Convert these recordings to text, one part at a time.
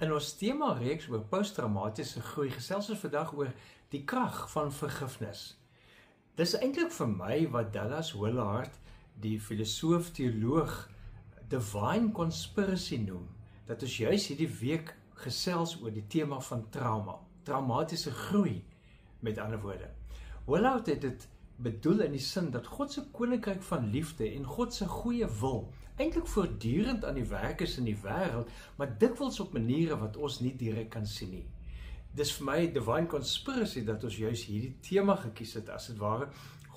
In ons tema reeks oor posttraumatiese groei gesels ons vandag oor die krag van vergifnis. Dis eintlik vir my wat Dallas Willard, die filosoof-teoloog, divine conspiracy noem, dat ons juis hierdie week gesels oor die tema van trauma, traumatiese groei, met ander woorde. Willard het dit bedoel in die sin dat God se koninkryk van liefde en God se goeie wil eintlik voortdurend aan die werk is in die wêreld, maar dikwels op maniere wat ons nie direk kan sien nie. Dis vir my divine conspiracy dat ons juis hierdie tema gekies het, as dit ware,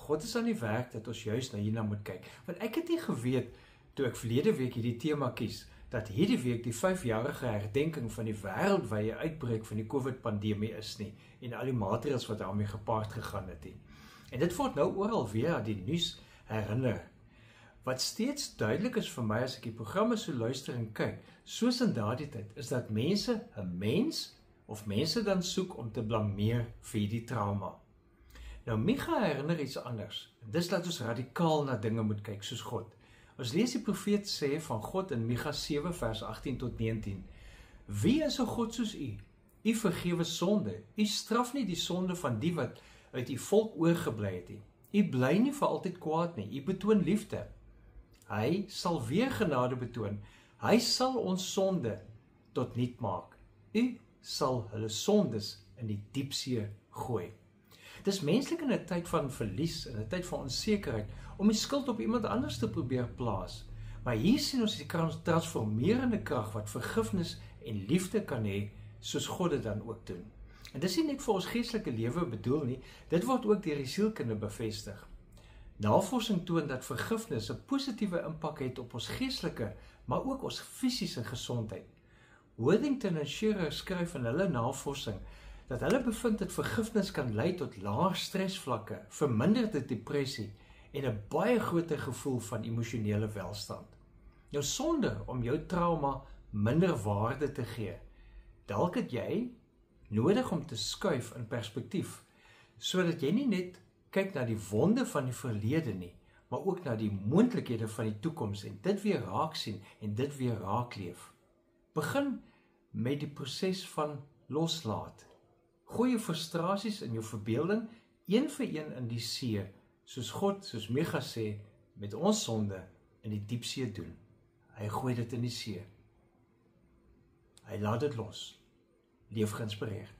God is aan die werk dat ons juis na hierna moet kyk. Want ek het nie geweet, toe ek verlede week hierdie tema kies, dat hierdie week die 5-jarige herdenking van die wêreldwye uitbreek van die COVID-pandemie is nie, en al die maatreëls wat daarmee gepaard gegaan het nie. En dit word nou oral weer aan die nuus herinner. Wat steeds duidelik is vir my as ek die programme so luister en kyk, soos in daardie tyd, is dat mense 'n mens of mense dan soek om te blameer vir die trauma. Nou Micha herinner iets anders. Dis dat ons radikaal na dinge moet kyk soos God. Ons lees die profeet sê van God in Micha 7 vers 18 tot 19. Wie is 'n God soos u? U vergewe sonde. U straf nie die sonde van die wat uit u volk oorgebly het nie. U bly nie vir altyd kwaad nie. U betoon liefde. Hy sal weer genade betoon. Hy sal ons sonde tot niet maak. U sal hulle sondes in die diepsee gooi. Dis menslik in 'n tyd van verlies, in 'n tyd van onsekerheid, om die skuld op iemand anders te probeer plaas. Maar hier sien ons die transformerende krag wat vergifnis en liefde kan hê, soos God dit dan ook doen. En dis nie net vir ons geestelike lewe bedoel nie, dit word ook deur die sielkunde bevestig. Navorsing toon dat vergifnis 'n positiewe impak het op ons geestelike, maar ook ons fisiese gesondheid. Worthington en Shearer skryf in hulle navorsing dat hulle bevind dat vergifnis kan lei tot laer stresvlakke, verminderde depressie en 'n baie groter gevoel van emosionele welstand. Nou sonder om jou trauma minder waarde te gee, dalk het jy nodig om te skuif in perspektief, sodat jy nie net kyk na die wonde van die verlede nie, maar ook na die moontlikhede van die toekoms en dit weer raak sien en dit weer raak leef. Begin met die proses van loslaat. Gooi jou frustrasies in jou verbeelding een vir een in die see, soos God, soos Micha sê, met ons sonde in die diepsee doen. Hy gooi dit in die see. Hy laat dit los. Leef geïnspireerd.